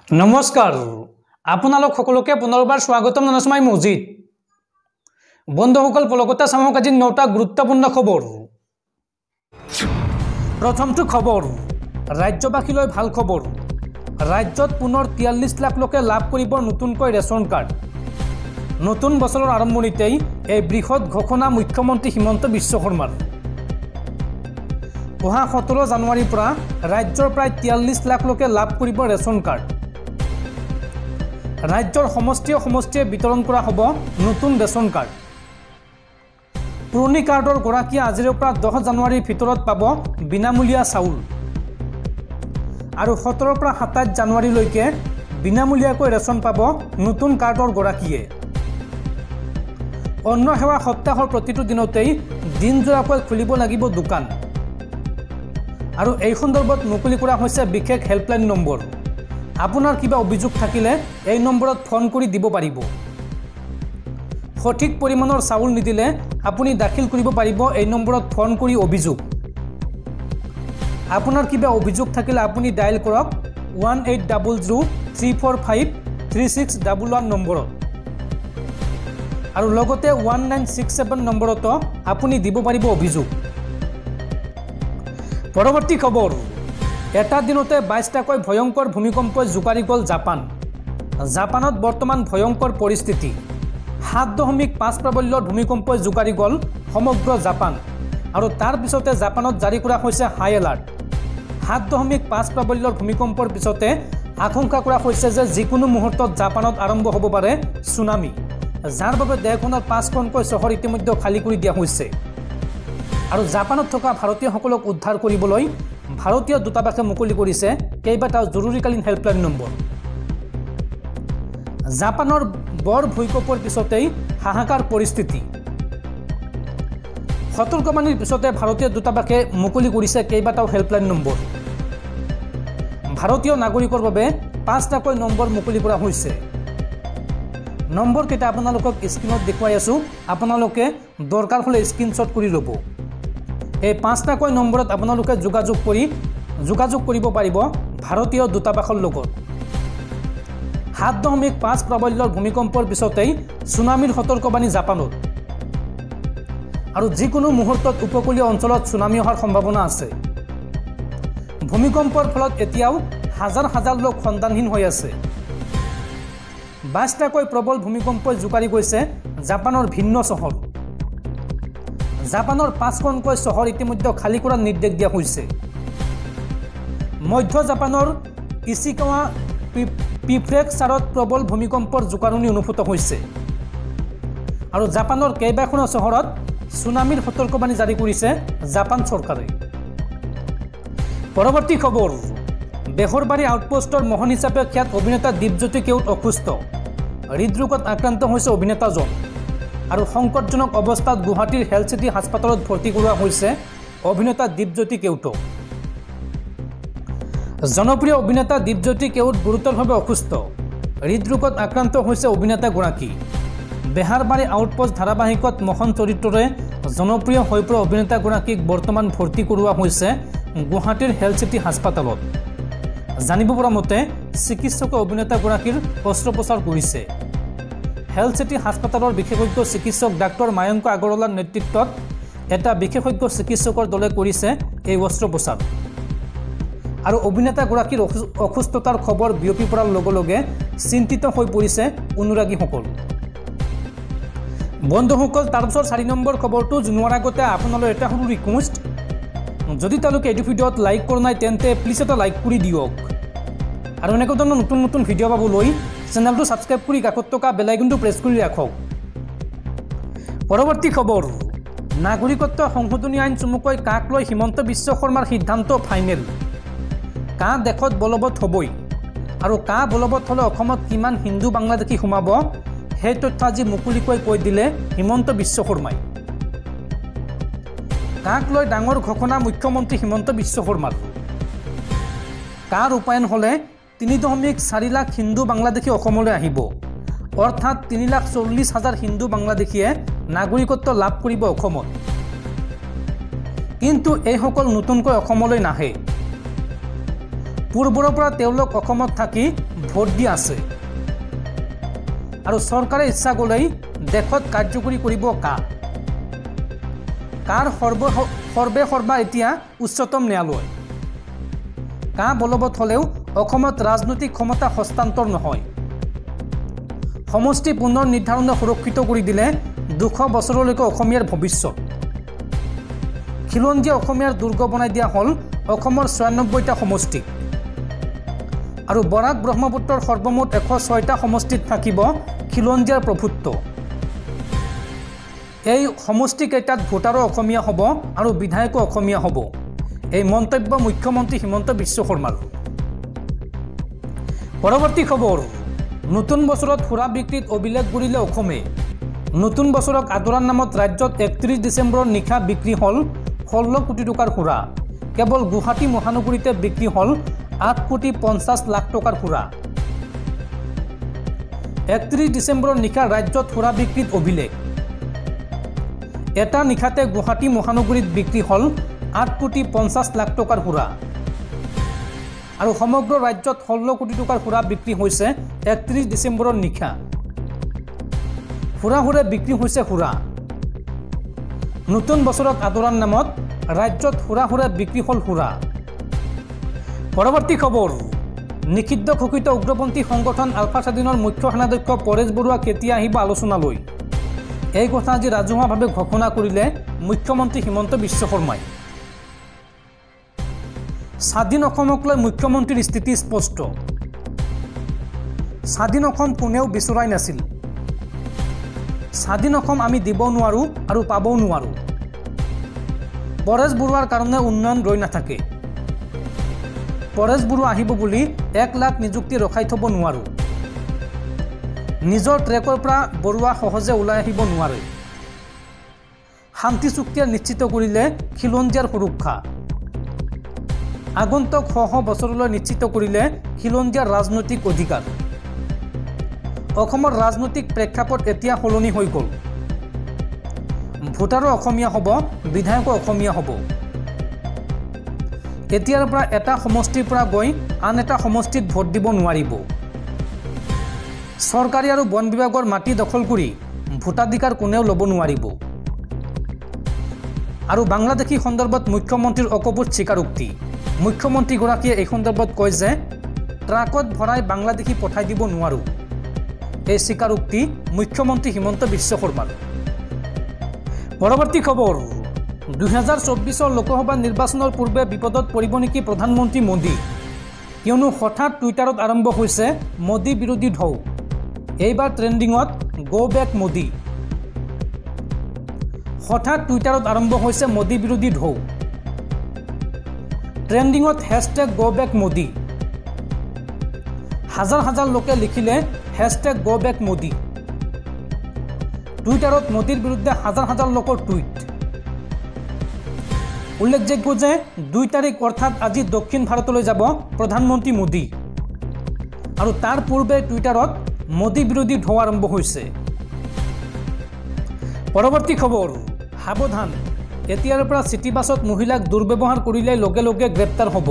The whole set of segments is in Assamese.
নমস্কাৰ আপোনালোক সকলোকে পুনৰবাৰ স্বাগতম জনাইছো মই মজিদ বন্ধুসকল পলকতা চামক আজি 9টা গুৰুত্বপূৰ্ণ খবৰ প্ৰথমটো খবৰ ৰাজ্যবাসীলৈ ভাল খবৰ ৰাজ্যত পুনৰ 43 লাখ লোকে লাভ কৰিব নতুনকৈ ৰেচন কাৰ্ড নতুন বছৰৰ আৰম্ভণিতেই এই বৃহৎ ঘোষণা মুখ্যমন্ত্ৰী হিমন্ত বিশ্ব শৰ্মাৰ অহা 17 জানুৱাৰীৰ পৰা ৰাজ্যৰ প্ৰায় 43 লাখ লোকে লাভ কৰিব ৰেচন কাৰ্ড ৰাজ্যৰ সমষ্টিয়ে বিতৰণ কৰা হ'ব নতুন ৰেচন কাৰ্ড পুৰণি কাৰ্ডৰ গৰাকীয়ে আজিৰ পৰা 10 জানুৱাৰীৰ ভিতৰত পাব বিনামূলীয়া চাউল আৰু 17 পৰা 27 জানুৱাৰীলৈকে বিনামূলীয়াকৈ ৰেচন পাব নতুন কাৰ্ডৰ গৰাকীয়ে অন্ন সেৱা সপ্তাহৰ প্ৰতিটো দিনতেই দিনজোৰাকৈ খুলিব লাগিব দোকান আৰু এই সন্দৰ্ভত মুকলি কৰা হৈছে বিশেষ হেল্পলাইন নম্বৰ আপোনাৰ কিবা অভিযোগ থাকিলে এই নম্বৰত ফোন কৰি দিব পাৰিব সঠিক পৰিমাণৰ চাউল নিদিলে আপুনি দাখিল কৰিব পাৰিব এই নম্বৰত ফোন কৰি অভিযোগ আপোনাৰ কিবা অভিযোগ থাকিলে আপুনি ডায়াল কৰক 180034536111 নম্বৰত আৰু লগতে 1967 নম্বৰত আপুনি দিব পাৰিব অভিযোগ পৰৱৰ্তী খবৰ এটা দিনতে 22টাকৈ ভয়ংকৰ ভূমিকম্পই জোকাৰি গ'ল জাপানত বৰ্তমান ভয়ংকৰ পৰিস্থিতি 7.5 প্ৰাবল্যৰ ভূমিকম্পই জোকাৰি গ'ল সমগ্ৰ জাপান আৰু তাৰ পিছতে জাপানত জাৰি কৰা হৈছে হাই এলাৰ্ট 7.5 প্ৰাবল্যৰ ভূমিকম্পৰ পিছতে আশংকা কৰা হৈছে যে যিকোনো মুহূৰ্তত জাপানত আৰম্ভ হ'ব পাৰে সুনামি যাৰ বাবে দেশখনৰ 5খনকৈ চহৰ ইতিমধ্যে খালী কৰি দিয়া হৈছে আৰু জাপানত থকা ভাৰতীয়সকলক উদ্ধাৰ কৰিবলৈ ভাৰতীয় দূতাবাসে মুকলি কৰিছে কেইবাটাও জৰুৰীকালীন হেল্পলাইন নম্বৰ জাপানৰ বৰ ভূমিকম্পৰ পিছতেই হাহাকাৰ পৰিস্থিতি সতৰ্কবাণীৰ পিছতে ভাৰতীয় দূতাবাসে মুকলি কৰিছে কেইবাটাও হেল্পলাইন নম্বৰ ভাৰতীয় নাগৰিকৰ বাবে 5টাকৈ নম্বৰ মুকলি কৰা হৈছে নম্বৰ কেইটা আপোনালোকক স্ক্ৰীনত দেখুৱাই আছো আপোনালোকে দৰকাৰ হ'লে স্ক্ৰীনশ্বট কৰি ল'ব এই 5টাকৈ নম্বৰত আপোনালোকে যোগাযোগ কৰিব পাৰিব ভাৰতীয় দূতাবাসৰ লগত 7.5 প্ৰাবল্যৰ ভূমিকম্পৰ পিছতেই সুনামিৰ সতৰ্কবাণী জাপানত আৰু যিকোনো মুহূৰ্তত উপকূলীয় অঞ্চলত সুনামি হোৱাৰ সম্ভাৱনা আছে ভূমিকম্পৰ ফলত এতিয়াও হাজাৰ লোক সন্ধানহীন হৈ আছে 22টাকৈ প্ৰবল ভূমিকম্পই জোকাৰি গৈছে জাপানৰ ভিন্ন চহৰ জাপানৰ 5খনকৈ চহৰ ইতিমধ্যে খালী কৰাৰ নিৰ্দেশ দিয়া হৈছে মধ্য জাপানৰ ইচিকাৱা প্ৰিফেকচাৰত প্ৰবল ভূমিকম্পৰ জোকাৰণি অনুভূত হৈছে আৰু জাপানৰ কেইবাখনো চহৰত সুনামিৰ সতৰ্কবাণী জাৰি কৰিছে জাপান চৰকাৰে পৰৱৰ্তী খবৰ বেহৰবাৰী আউটপোষ্টৰ মহন হিচাপে খ্যাত অভিনেতা দীপজ্যোতি কেওট অসুস্থ হৃদৰোগত আক্ৰান্ত হৈছে অভিনেতাজন আৰু সংকটজনক অৱস্থাত গুৱাহাটীৰ হেলথ চিটি হাস্পতালত ভৰ্তি কৰোৱা হৈছে অভিনেতা দীপজ্যোতি কেওটক জনপ্ৰিয় অভিনেতা দীপজ্যোতি কেওট গুৰুতৰভাৱে অসুস্থ হৃদৰোগত আক্ৰান্ত হৈছে অভিনেতাগৰাকী বেহাৰবাৰী আউটপোষ্ট ধাৰাবাহিকত মহন চৰিত্ৰৰে জনপ্ৰিয় হৈ পৰা অভিনেতাগৰাকীক বৰ্তমান ভৰ্তি কৰোৱা হৈছে গুৱাহাটীৰ হেলথ চিটি হাস্পতালত জানিব পৰা মতে চিকিৎসকে অভিনেতাগৰাকীৰ অস্ত্ৰোপচাৰ কৰিছে হেলথ চিটি হাস্পতালৰ বিশেষজ্ঞ চিকিৎসক ডাক্তৰ মায়ংক আগৰৱালাৰ নেতৃত্বত এটা বিশেষজ্ঞ চিকিৎসকৰ দলে কৰিছে এই অস্ত্ৰোপচাৰ আৰু অভিনেতাগৰাকীৰ অসুস্থতাৰ খবৰ বিয়পি পৰাৰ লগে লগে চিন্তিত হৈ পৰিছে অনুৰাগীসকল বন্ধুসকল তাৰপিছত 4 নম্বৰ খবৰটো জনোৱাৰ আগতে আপোনালোকৰ এটা সৰু ৰিকুৱেষ্ট যদি তেওঁলোকে এই ভিডিঅ'ত লাইক কৰা নাই তেন্তে প্লিজ এটা লাইক কৰি দিয়ক আৰু এনেকুৱা ধৰণৰ নতুন ভিডিঅ' পাবলৈ চেনেলটো সাবস্ক্ৰাইব কৰি কাষত থকা বেল আইকনটো প্ৰেছ কৰি ৰাখক পৰৱৰ্তী খবৰ নাগৰিকত্ব সংশোধনী আইন চমুকৈ কাক লৈ হিমন্ত বিশ্ব শৰ্মাৰ সিদ্ধান্ত ফাইনেল কা দেশত বলবৎ হ'বই আৰু কা বলবৎ হ'লে অসমত কিমান হিন্দু বাংলাদেশী সোমাব সেই তথ্য আজি মুকলিকৈ কৈ দিলে হিমন্ত বিশ্ব শৰ্মাই কাক লৈ ডাঙৰ ঘোষণা মুখ্যমন্ত্ৰী হিমন্ত বিশ্ব শৰ্মাৰ কা ৰূপায়ণ হ'লে 3.4 লাখ হিন্দু বাংলাদেশী অসমলৈ আহিব অৰ্থাৎ 3,40,000 হিন্দু বাংলাদেশীয়ে নাগৰিকত্ব লাভ কৰিব অসমত কিন্তু এই সকল নতুনকৈ অসমলৈ নাহে পূৰ্বৰ পৰা তেওঁলোক অসমত থাকি ভোট দি আছে আৰু চৰকাৰে ইচ্ছা গ'লেই দেশত কাৰ্যকৰী কৰিব কাৰ সৰ্বা এতিয়া উচ্চতম ন্যায়ালয় বলবৎ হ'লেও অসমত ৰাজনৈতিক ক্ষমতা হস্তান্তৰ নহয় সমষ্টি পুনৰ নিৰ্ধাৰণে সুৰক্ষিত কৰি দিলে 200 বছৰলৈকে অসমীয়াৰ ভৱিষ্যত খিলঞ্জীয়া অসমীয়াৰ দুৰ্গ বনাই দিয়া হ'ল অসমৰ 96টা সমষ্টি আৰু বৰাক ব্ৰহ্মপুত্ৰৰ সৰ্বমুঠ 106টা সমষ্টিত থাকিব খিলঞ্জীয়াৰ প্ৰভুত্ব এই সমষ্টিকেইটাত ভোটাৰো অসমীয়া হ'ব আৰু বিধায়কো অসমীয়া হ'ব এই মন্তব্য মুখ্যমন্ত্ৰী হিমন্ত বিশ্ব শৰ্মাৰ পৰৱৰ্তী খবৰ নতুন বছৰত সুৰা বিক্ৰীত অভিলেখ গঢ়িলে অসমে নতুন বছৰক আদৰাৰ নামত ৰাজ্যত 31 ডিচেম্বৰৰ নিশা বিক্ৰী হ'ল 16 কোটি টকাৰ সুৰা কেৱল গুৱাহাটী মহানগৰীতে বিক্ৰী হ'ল 8 কোটি 50 লাখ টকাৰ সুৰা 31 ডিচেম্বৰৰ নিশা ৰাজ্যত সুৰা বিক্ৰীত অভিলেখ এটা নিশাতে গুৱাহাটী মহানগৰীত বিক্ৰী হ'ল 8 কোটি 50 লাখ টকাৰ সুৰা আৰু সমগ্ৰ ৰাজ্যত 16 কোটি টকাৰ সুৰা বিক্ৰী হৈছে 31 ডিচেম্বৰৰ নিশা সুৰা বিক্ৰী হৈছে সুৰা নতুন বছৰক আদৰাৰ নামত ৰাজ্যত সুৰা বিক্ৰী হ'ল সুৰা পৰৱৰ্তী খবৰ নিষিদ্ধ ঘোষিত উগ্ৰপন্থী সংগঠন আলফা স্বাধীনৰ মুখ্য সেনাধ্যক্ষ পৰেশ বৰুৱা কেতিয়া আহিব আলোচনালৈ এই কথা আজি ৰাজহুৱাভাৱে ঘোষণা কৰিলে মুখ্যমন্ত্ৰী হিমন্ত বিশ্ব শৰ্মাই স্বাধীন অসমক লৈ মুখ্যমন্ত্ৰীৰ স্থিতি স্পষ্ট স্বাধীন অসম কোনেও বিচৰাই নাছিল স্বাধীন অসম আমি দিব নোৱাৰো আৰু পাবও নোৱাৰো পৰেশ বৰুৱাৰ কাৰণে উন্নয়ন ৰৈ নাথাকে পৰেশ বৰুৱা আহিব বুলি 1 লাখ নিযুক্তি ৰখাই থব নোৱাৰো নিজৰ ট্ৰেকৰ পৰা বৰুৱা সহজে ওলাই আহিব নোৱাৰে শান্তি চুক্তি নিশ্চিত কৰিলে খিলঞ্জীয়াৰ সুৰক্ষা আগন্তুক বছৰলৈ নিশ্চিত কৰিলে খিলঞ্জীয়াৰ ৰাজনৈতিক অধিকাৰ অসমৰ ৰাজনৈতিক প্ৰেক্ষাপট এতিয়া সলনি হৈ গ'ল ভোটাৰো অসমীয়া হ'ব বিধায়কো অসমীয়া হ'ব এতিয়াৰ পৰা এটা সমষ্টিৰ পৰা গৈ আন এটা সমষ্টিত ভোট দিব নোৱাৰিব চৰকাৰী আৰু বন বিভাগৰ মাটি দখল কৰি ভোটাধিকাৰ কোনেও ল'ব নোৱাৰিব আৰু বাংলাদেশী সন্দৰ্ভত মুখ্যমন্ত্ৰীৰ অকপোত স্বীকাৰোক্তি মুখ্যমন্ত্ৰীগৰাকীয়ে এই সন্দৰ্ভত কয় যে ট্ৰাকত ভৰাই বাংলাদেশী পঠাই দিব নোৱাৰো এই স্বীকাৰোক্তি মুখ্যমন্ত্ৰী হিমন্ত বিশ্ব শৰ্মাৰ পৰৱৰ্তী খবৰ 2024 লোকসভা নিৰ্বাচনৰ পূৰ্বে বিপদত পৰিব নেকি প্ৰধানমন্ত্ৰী মোদী কিয়নো হঠাৎ টুইটাৰত আৰম্ভ হৈছে মোদী বিৰোধী ঢৌ এইবাৰ ট্ৰেণ্ডিঙত গো বেক মোদী হঠাৎ টুইটাৰত আৰম্ভ হৈছে মোদী বিৰোধী ঢৌ ট্ৰেণ্ডিঙত #গো বেক মোদী হাজাৰ হাজাৰ লোকে লিখিলে #গো বেক মোদী টুইটাৰত মোদীৰ বিৰুদ্ধে হাজাৰ হাজাৰ লোকৰ টুইট উল্লেখযোগ্য যে 2 তাৰিখ অৰ্থাৎ আজি দক্ষিণ ভাৰতলৈ যাব প্ৰধানমন্ত্ৰী মোদী আৰু তাৰ পূৰ্বে টুইটাৰত মোদী বিৰোধী ঢৌ আৰম্ভ হৈছে পৰৱৰ্তী খবৰ সাৱধান এতিয়াৰ পৰা চিটি বাছত মহিলাক দুৰ্ব্যৱহাৰ কৰিলে লগে লগে গ্ৰেপ্তাৰ হ'ব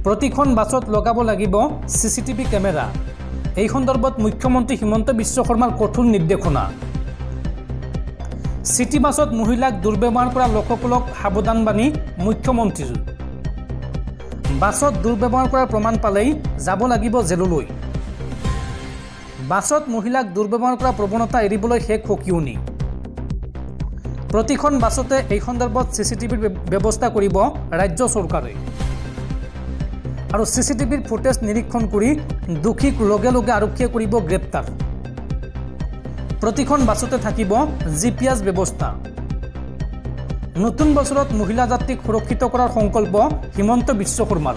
প্ৰতিখন বাছত লগাব লাগিব CCTV কেমেৰা এই সন্দৰ্ভত মুখ্যমন্ত্ৰী হিমন্ত বিশ্ব শৰ্মাৰ কঠোৰ নিৰ্দেশনা চিটি বাছত মহিলাক দুৰ্ব্যৱহাৰ কৰা লোকসকলক সাৱধান বাণী মুখ্যমন্ত্ৰীৰ বাছত দুৰ্ব্যৱহাৰ কৰাৰ প্ৰমাণ পালেই যাব লাগিব জেললৈ বাছত মহিলাক দুৰ্ব্যৱহাৰ কৰা প্ৰৱণতা এৰিবলৈ শেষ সকিয়নি প্ৰতিখন বাছতে এই সন্দৰ্ভত CCTVৰ ব্যৱস্থা কৰিব ৰাজ্য চৰকাৰে আৰু CCTVৰ ফুটেজ নিৰীক্ষণ কৰি দোষীক লগে লগে আৰক্ষীয়ে কৰিব গ্ৰেপ্তাৰ প্ৰতিখন বাছতে থাকিব GPS ব্যৱস্থা নতুন বছৰত মহিলা যাত্ৰীক সুৰক্ষিত কৰাৰ সংকল্প হিমন্ত বিশ্ব শৰ্মাৰ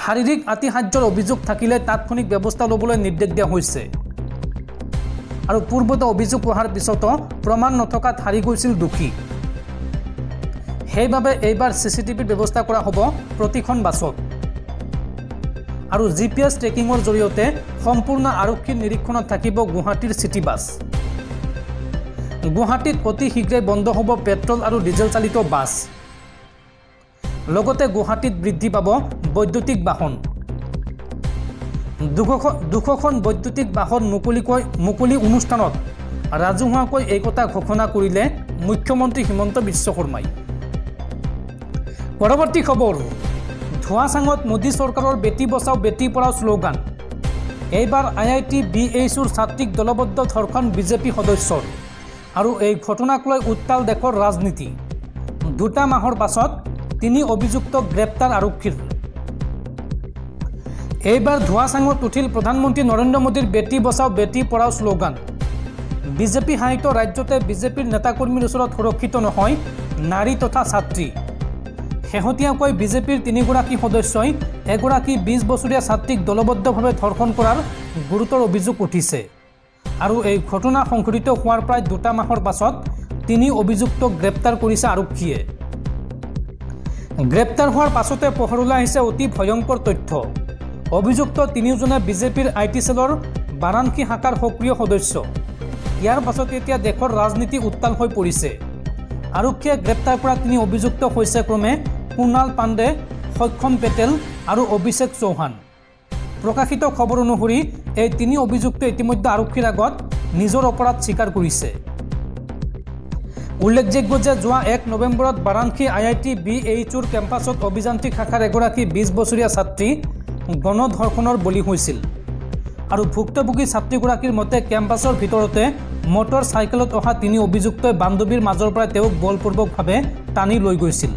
শাৰীৰিক আতিশায্যৰ অভিযোগ থাকিলে তাৎক্ষণিক ব্যৱস্থা ল'বলৈ নিৰ্দেশ দিয়া হৈছে আৰু পূৰ্বতে অভিযোগ হোৱাৰ পিছতো প্ৰমাণ নথকাত হাৰি গৈছিল দোষী সেইবাবে এইবাৰ CCTVৰ ব্যৱস্থা কৰা হ'ব প্ৰতিখন বাছত আৰু GPS ট্ৰেকিঙৰ জৰিয়তে সম্পূৰ্ণ আৰক্ষীৰ নিৰীক্ষণত থাকিব গুৱাহাটীৰ চিটি বাছ গুৱাহাটীত অতি শীঘ্ৰে বন্ধ হ'ব পেট্ৰল আৰু ডিজেল চালিত বাছ লগতে গুৱাহাটীত বৃদ্ধি পাব বৈদ্যুতিক বাহন। 200খন বৈদ্যুতিক বাহন মুকলি অনুষ্ঠানত ৰাজহুৱাকৈ এই কথা ঘোষণা কৰিলে মুখ্যমন্ত্ৰী হিমন্ত বিশ্ব শৰ্মাই। পৰৱৰ্তী খবৰ, ধোৱাচাঙত মোদী চৰকাৰৰ বেটি বচাও বেটি পঢ়াও শ্লোগান। এইবাৰ IIT BHUৰ ছাত্ৰীক দলবদ্ধ ধৰ্ষণ বিজেপি সদস্যৰ। আৰু এই ঘটনাক লৈ উত্তাল দেশৰ ৰাজনীতি। 2 মাহৰ পাছত 3 অভিযুক্তক গ্ৰেপ্তাৰ আৰক্ষীৰ। এইবাৰ ধোৱাচাঙত উঠিল প্ৰধানমন্ত্ৰী নৰেন্দ্ৰ মোদীৰ বেটি বচাও বেটি পঢ়াও শ্লোগান। বিজেপি শাসিত ৰাজ্যতে বিজেপিৰ নেতাকৰ্মীৰ ওচৰত সুৰক্ষিত নহয় নাৰী তথা ছাত্ৰী। শেহতীয়াকৈ বিজেপিৰ 3গৰাকী সদস্যই এগৰাকী 20 বছৰীয়া ছাত্ৰীক দলবদ্ধভাৱে ধৰ্ষণ কৰাৰ গুৰুতৰ অভিযোগ উঠিছে। আৰু এই ঘটনা সংঘটিত হোৱাৰ প্ৰায় 2 মাহৰ পাছত 3 অভিযুক্তক গ্ৰেপ্তাৰ কৰিছে আৰক্ষীয়ে। গ্ৰেপ্তাৰ হোৱাৰ পাছতে পোহৰলৈ আহিছে অতি ভয়ংকৰ তথ্য। অভিযুক্ত 3জনে বিজেপিৰ IT সেলৰ বাৰাণসী শাখাৰ সক্ৰিয় সদস্য। ইয়াৰ পাছতে এতিয়া দেশৰ ৰাজনীতি উত্তাল হৈ পৰিছে। আৰক্ষীয়ে গ্ৰেপ্তাৰ কৰা 3 অভিযুক্ত হৈছে ক্ৰমে কুণাল পাণ্ডে, সক্ষম পেটেল আৰু অভিষেক চৌহান। প্ৰকাশিত খবৰ অনুসৰি এই 3 অভিযুক্ত ইতিমধ্যে আৰক্ষীৰ আগত নিজৰ অপৰাধ স্বীকাৰ কৰিছে। উল্লেখযোগ্য যে যোৱা 1 নৱেম্বৰত বাৰাণসী IIT BHUৰ কেম্পাছত অভিযান্ত্ৰিক শাখাৰ এগৰাকী 20 বছৰীয়া ছাত্ৰী গণধৰ্ষণৰ বলি হৈছিল। আৰু ভুক্তভোগী ছাত্ৰীগৰাকীৰ মতে কেম্পাছৰ ভিতৰতে মটৰ চাইকেলত অহা 3 অভিযুক্তই বান্ধৱীৰ মাজৰ পৰা তেওঁক বলপূৰ্বকভাৱে টানি লৈ গৈছিল।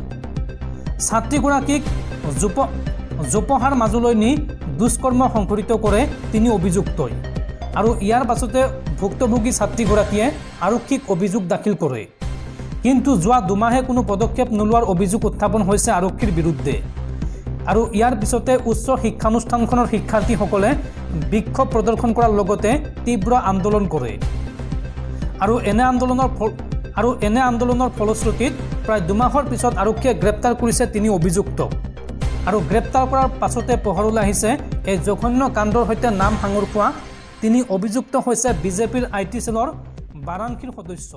ছাত্ৰীগৰাকীক জোপোহাৰ মাজলৈ নি দুষ্কৰ্ম সংঘটিত কৰে 3 অভিযুক্তই। আৰু ইয়াৰ পাছতে ভুক্তভোগী ছাত্ৰীগৰাকীয়ে আৰক্ষীক অভিযোগ দাখিল কৰে। কিন্তু যোৱা 2 মাহে কোনো পদক্ষেপ নোলোৱাৰ অভিযোগ উত্থাপন হৈছে আৰক্ষীৰ বিৰুদ্ধে। আৰু ইয়াৰ পিছতে উচ্চ শিক্ষানুষ্ঠানখনৰ শিক্ষাৰ্থীসকলে বিক্ষোভ প্ৰদৰ্শন কৰাৰ লগতে তীব্ৰ আন্দোলন কৰে। আৰু এনে আন্দোলনৰ ফলশ্ৰুতিত প্ৰায় 2 মাহৰ পিছত আৰক্ষীয়ে গ্ৰেপ্তাৰ কৰিছে 3 অভিযুক্তক। আৰু গ্ৰেপ্তাৰ কৰাৰ পাছতে পোহৰলৈ আহিছে এই জঘন্য কাণ্ডৰ সৈতে নাম সাঙুৰ খোৱা 3 অভিযুক্ত হৈছে বিজেপিৰ IT সেলৰ বাৰাণসীৰ সদস্য।